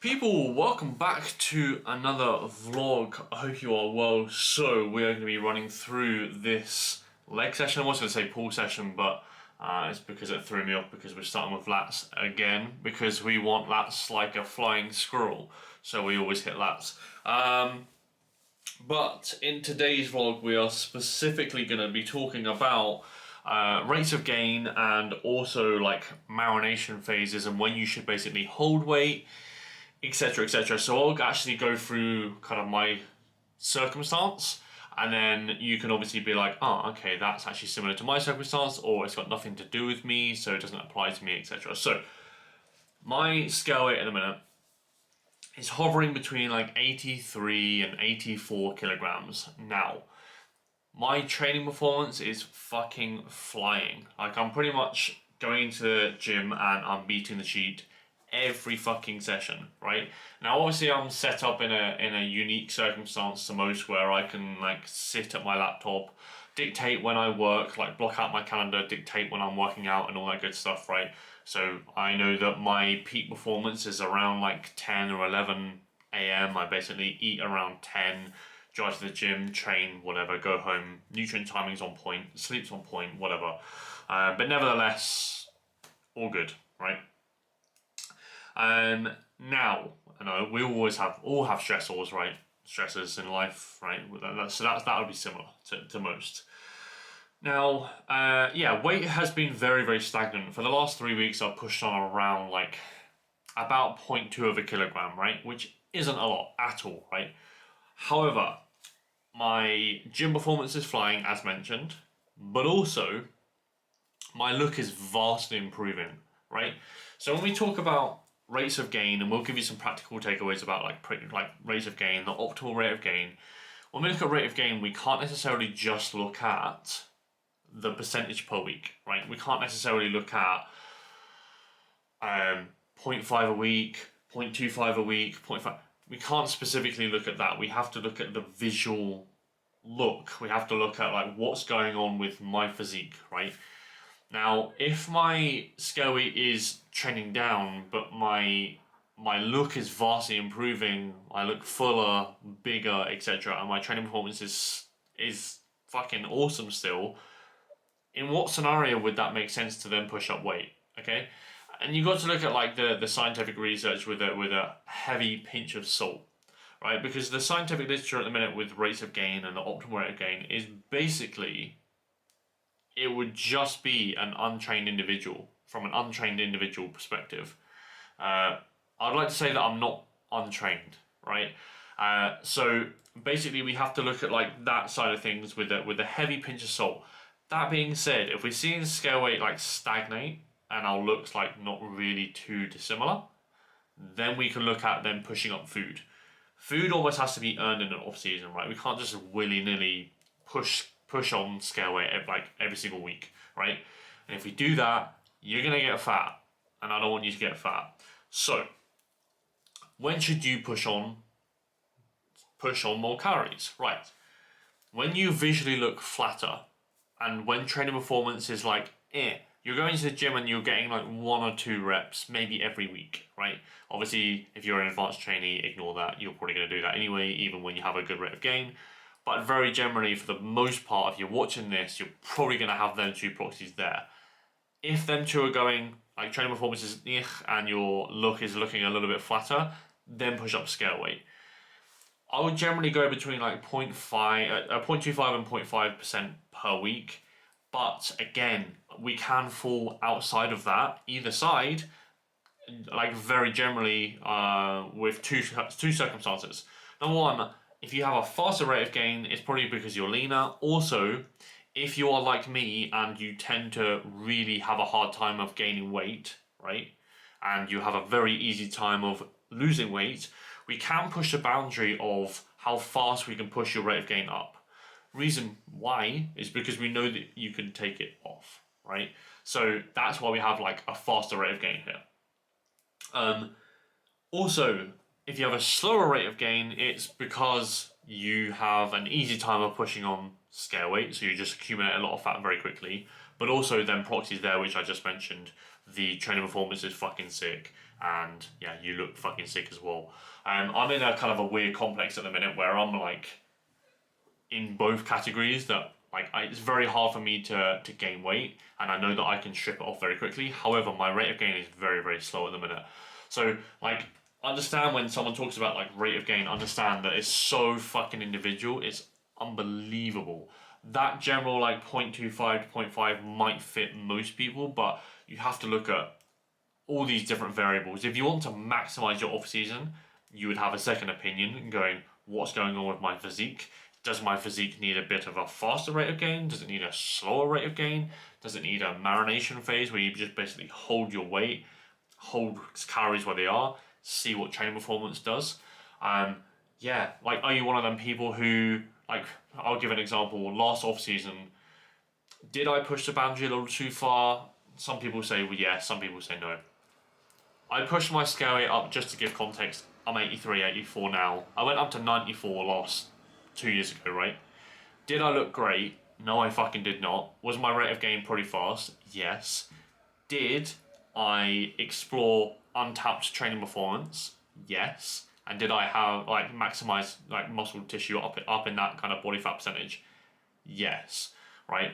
People, welcome back to another vlog. I hope you are well. So we are going to be running through this leg session. I was going to say pull session, but it's because it threw me off because we're starting with lats again, because we want lats like a flying squirrel. So we always hit lats. But in today's vlog, we are specifically going to be talking about rates of gain and also like marination phases and when you should basically hold weight, etc, etc. So I'll actually go through kind of my circumstance, and then you can obviously be like, oh, okay, that's actually similar to my circumstance, or it's got nothing to do with me, so it doesn't apply to me, etc. So my scale weight at the minute is hovering between like 83 and 84 kilograms. Now, my training performance is fucking flying. Like, I'm pretty much going to the gym and I'm beating the sheet every fucking session, right? Now, obviously, I'm set up in a unique circumstance to most, where I can like sit at my laptop, dictate when I work, like block out my calendar, dictate when I'm working out and all that good stuff, right? So I know that my peak performance is around like 10 or 11 a.m. I basically eat around 10, drive to the gym, train, whatever, go home, nutrient timing's on point, sleep's on point, whatever. But nevertheless, all good, right? Now, I know we all have stressors, right? Stressors in life, right? So that would be similar to most. Now, yeah, weight has been very, very stagnant. For the last 3 weeks, I've pushed on around like about 0.2 of a kilogram, right? Which isn't a lot at all, right? However, my gym performance is flying, as mentioned, but also my look is vastly improving, right? So when we talk about rates of gain, and we'll give you some practical takeaways about like rates of gain, the optimal rate of gain. When we look at rate of gain, we can't necessarily just look at the percentage per week, right? We can't necessarily look at 0.5 a week, 0.25 a week, 0.5. We can't specifically look at that. We have to look at the visual look. We have to look at like what's going on with my physique, right? Now, if my scale weight is trending down, but my look is vastly improving, I look fuller, bigger, etc., and my training performance is fucking awesome still, in what scenario would that make sense to then push up weight? Okay, and you got to look at like the scientific research with a heavy pinch of salt, right? Because the scientific literature at the minute with rates of gain and the optimal rate of gain is basically, it would just be an untrained individual, from an untrained individual perspective. I'd like to say that I'm not untrained, right? So basically we have to look at like that side of things with a heavy pinch of salt. That being said, if we're seeing scale weight like stagnate and our looks like not really too dissimilar, then we can look at then pushing up food. Food almost has to be earned in an off season, right? We can't just willy-nilly push on scale weight every single week, right? And if we do that, you're gonna get fat, and I don't want you to get fat. So when should you push on more calories? Right, when you visually look flatter, and when training performance is like you're going to the gym and you're getting like 1 or 2 reps maybe every week, right? Obviously, if you're an advanced trainee, ignore that. You're probably going to do that anyway, even when you have a good rate of gain. But very generally, for the most part, if you're watching this, you're probably going to have them 2 proxies there. If them 2 are going, like training performance is and your look is looking a little bit flatter, then push up scale weight. I would generally go between like 0.25 and 0.5% per week. But again, we can fall outside of that, either side, like very generally with two circumstances. Number one, if you have a faster rate of gain, it's probably because you're leaner. Also, if you are like me and you tend to really have a hard time of gaining weight, right, and you have a very easy time of losing weight, we can push the boundary of how fast we can push your rate of gain up. Reason why is because we know that you can take it off, right? So that's why we have like a faster rate of gain here. Also, if you have a slower rate of gain, it's because you have an easy time of pushing on scale weight, so you just accumulate a lot of fat very quickly. But also then proxies there, which I just mentioned, the training performance is fucking sick, and yeah, you look fucking sick as well. I'm in a kind of a weird complex at the minute where I'm like in both categories that like it's very hard for me to gain weight, and I know that I can strip it off very quickly. However, my rate of gain is very, very slow at the minute. So like understand when someone talks about like rate of gain, understand that it's so fucking individual. It's unbelievable. That general like 0.25 to 0.5 might fit most people, but you have to look at all these different variables. If you want to maximize your off season, you would have a second opinion going, what's going on with my physique? Does my physique need a bit of a faster rate of gain? Does it need a slower rate of gain? Does it need a marination phase where you just basically hold your weight, hold calories where they are, see what training performance does? Yeah, like are you one of them people who, like, I'll give an example, last off season, did I push the boundary a little too far? Some people say well, yes, some people say no. I pushed my scale weight up, just to give context. I'm 83, 84 now. I went up to 94 last 2 years ago, right? Did I look great? No, I fucking did not. Was my rate of gain pretty fast? Yes. Did I explore untapped training performance? Yes. And did I have like maximize like muscle tissue up in that kind of body fat percentage? Yes. Right?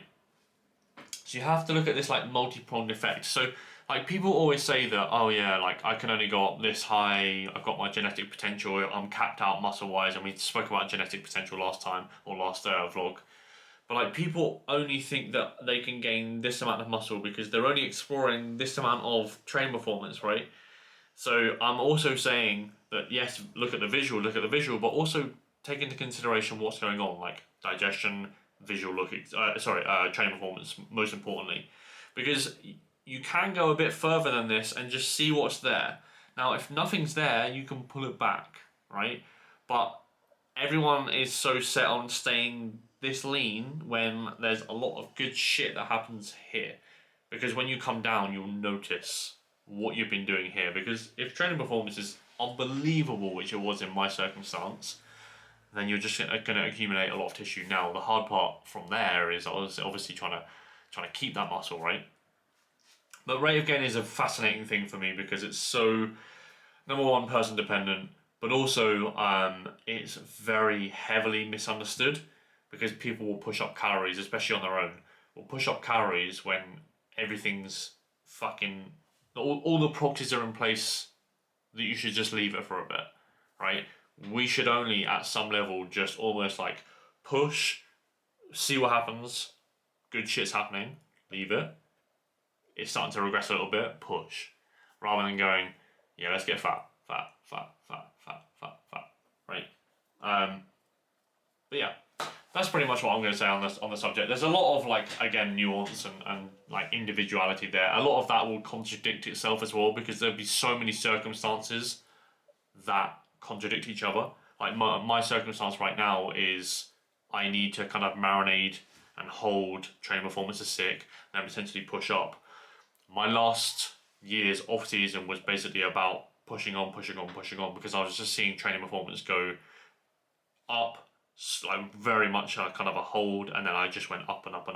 So you have to look at this like multi-pronged effect. So like people always say that, oh yeah, like I can only go up this high, I've got my genetic potential, I'm capped out muscle wise, and we spoke about genetic potential last time, or last vlog. But like people only think that they can gain this amount of muscle because they're only exploring this amount of training performance, right? So I'm also saying that yes, look at the visual, but also take into consideration what's going on, like digestion, visual training performance, most importantly, because you can go a bit further than this and just see what's there. Now, if nothing's there, you can pull it back, right? But everyone is so set on staying this lean when there's a lot of good shit that happens here. Because when you come down, you'll notice what you've been doing here. Because if training performance is unbelievable, which it was in my circumstance, then you're just going to accumulate a lot of tissue. Now, the hard part from there is obviously trying to keep that muscle, right? But rate of gain is a fascinating thing for me because it's so, number one, person dependent, but also it's very heavily misunderstood because people will push up calories, especially on their own, will push up calories when everything's fucking, all the proxies are in place that you should just leave it for a bit, right? We should only, at some level, just almost like push, see what happens, good shit's happening, leave it. It's starting to regress a little bit, push. Rather than going, yeah, let's get fat, right? But yeah, that's pretty much what I'm going to say on this, on the subject. There's a lot of like, again, nuance and like individuality there. A lot of that will contradict itself as well because there'll be so many circumstances that contradict each other. Like my circumstance right now is I need to kind of marinate and hold training performance as sick and potentially push up. My last year's off season was basically about pushing on because I was just seeing training performance go up, like very much a kind of a hold, and then I just went up and up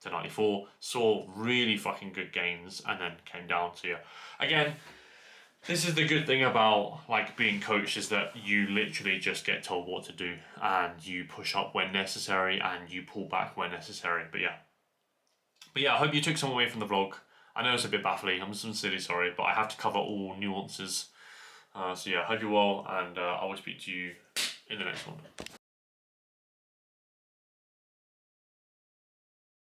to 94, saw really fucking good gains, and then came down to you. Again, this is the good thing about like being coached is that you literally just get told what to do and you push up when necessary and you pull back when necessary. But yeah, I hope you took some away from the vlog. I know it's a bit baffling, I'm sincerely sorry, but I have to cover all nuances. So yeah, hope you're well, and I will speak to you in the next one.